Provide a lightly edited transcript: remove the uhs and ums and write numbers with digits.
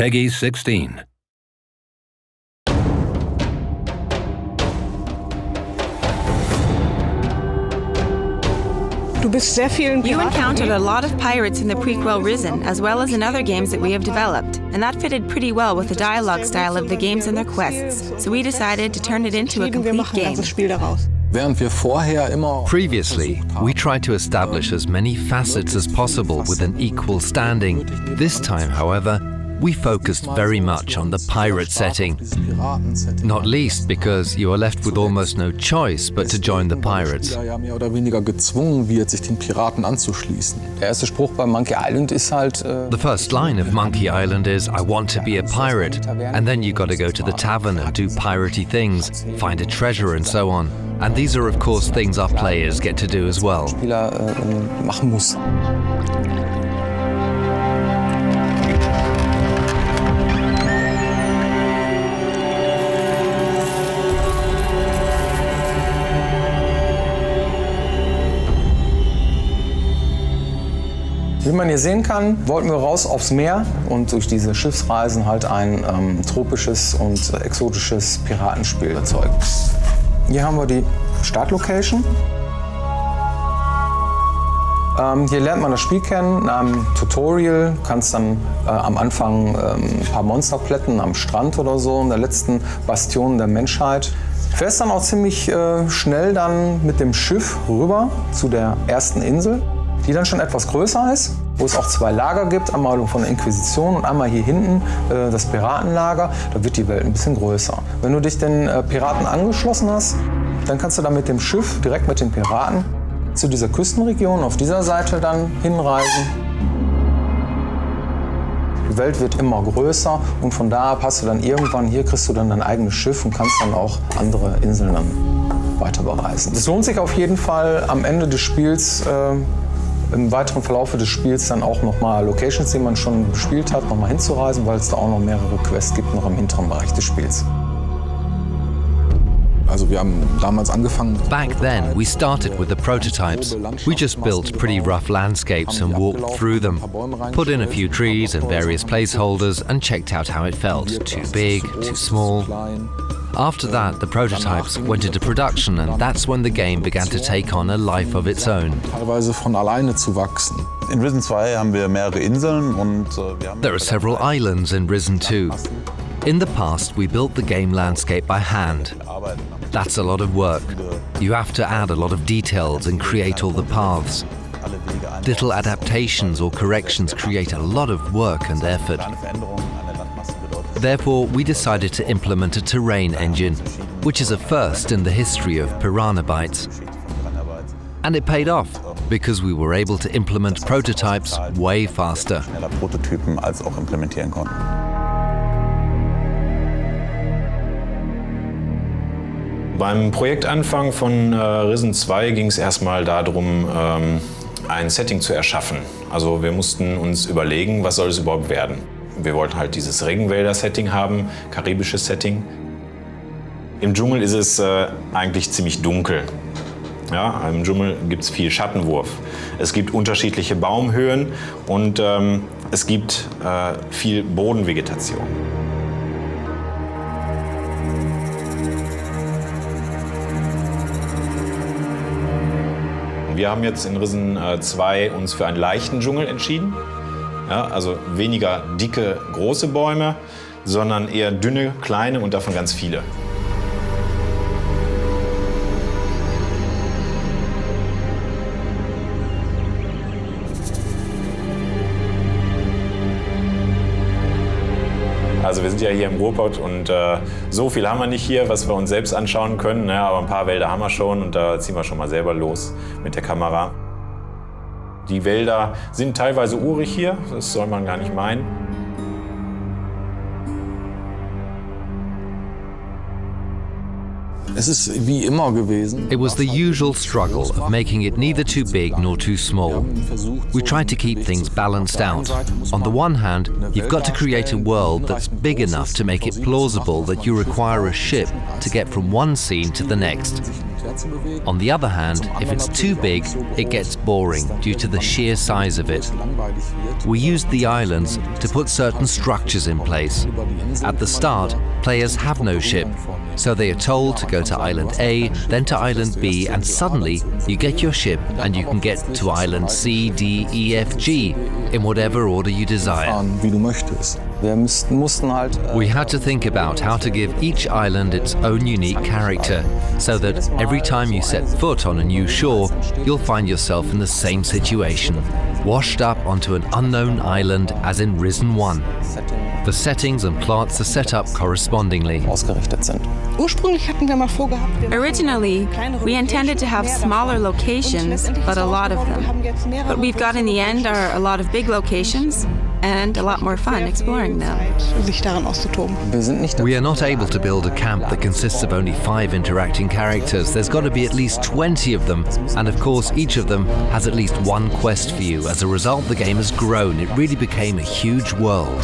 Peggy 16. You encountered a lot of pirates in the prequel Risen, as well as in other games that we have developed, and that fitted pretty well with the dialogue style of the games and their quests, so we decided to turn it into a complete game. Previously, we tried to establish as many facets as possible with an equal standing. This time, however, we focused very much on the pirate setting, not least because you are left with almost no choice but to join the pirates. The first line of Monkey Island is, "I want to be a pirate," and then you gotta go to the tavern and do piratey things, find a treasure and so on. And these are of course things our players get to do as well. Wie man hier sehen kann, wollten wir raus aufs Meer und durch diese Schiffsreisen halt ein tropisches und exotisches Piratenspiel erzeugen. Hier haben wir die Startlocation. Hier lernt man das Spiel kennen. In einem Tutorial kannst dann am Anfang ein paar Monster plätten am Strand oder so, in der letzten Bastion der Menschheit. Fährst dann auch ziemlich schnell dann mit dem Schiff rüber zu der ersten Insel, die dann schon etwas größer ist, wo es auch zwei Lager gibt, einmal von der Inquisition und einmal hier hinten das Piratenlager. Da wird die Welt ein bisschen größer. Wenn du dich den Piraten angeschlossen hast, dann kannst du dann mit dem Schiff direkt mit den Piraten zu dieser Küstenregion auf dieser Seite dann hinreisen. Die Welt wird immer größer und von da ab hast du dann irgendwann, hier kriegst du dann dein eigenes Schiff und kannst dann auch andere Inseln dann weiter bereisen. Es lohnt sich auf jeden Fall am Ende des Spiels, im weiteren Verlauf des Spiels dann auch nochmal Locations, die man schon bespielt hat, nochmal hinzureisen, weil es da auch noch mehrere Quests gibt, noch im hinteren Bereich des Spiels. Also wir haben damals angefangen. Back then, we started with the prototypes. We just built pretty rough landscapes and walked through them, put in a few trees and various placeholders and checked out how it felt. Too big, too small. After that, the prototypes went into production and that's when the game began to take on a life of its own. Teilweise von alleine zu wachsen. In Risen 2 haben wir mehrere Inseln und There are several islands in Risen 2. In the past, we built the game landscape by hand. That's a lot of work. You have to add a lot of details and create all the paths. Little adaptations or corrections create a lot of work and effort. Therefore, we decided to implement a terrain engine, which is a first in the history of Piranha Bytes. And it paid off, because we were able to implement prototypes way faster. Prototypen als auch implementieren konnten. Beim Projektanfang von Risen 2 ging es erstmal darum, ein Setting zu erschaffen. Also wir mussten uns überlegen, was soll es überhaupt werden. Wir wollten halt dieses Regenwälder-Setting haben, karibisches Setting. Im Dschungel ist es eigentlich ziemlich dunkel. Ja, im Dschungel gibt es viel Schattenwurf. Es gibt unterschiedliche Baumhöhen und es gibt viel Bodenvegetation. Wir haben jetzt in Risen 2 uns für einen leichten Dschungel entschieden. Ja, also weniger dicke, große Bäume, sondern eher dünne, kleine und davon ganz viele. Also wir sind ja hier im Ruhrpott und so viel haben wir nicht hier, was wir uns selbst anschauen können. Ja, aber ein paar Wälder haben wir schon und da ziehen wir schon mal selber los mit der Kamera. Die Wälder sind teilweise urig hier, das soll man gar nicht meinen. Es ist wie immer gewesen. It was the usual struggle of making it neither too big nor too small. We tried to keep things balanced out. On the one hand, you've got to create a world that's big enough to make it plausible that you require a ship to get from one scene to the next. On the other hand, if it's too big, it gets boring due to the sheer size of it. We used the islands to put certain structures in place. At the start, players have no ship, so they are told to go to Island A, then to Island B, and suddenly you get your ship and you can get to Island C, D, E, F, G, in whatever order you desire. We had to think about how to give each island its own unique character, so that every time you set foot on a new shore, you'll find yourself in the same situation, washed up onto an unknown island as in Risen 1. The settings and plots are set up correspondingly. Originally, we intended to have smaller locations, but a lot of them. What we've got in the end are a lot of big locations and a lot more fun exploring them. We are not able to build a camp that consists of only 5 interacting characters. There's got to be at least 20 of them, and of course each of them has at least one quest for you. As a result, the game has grown. It really became a huge world.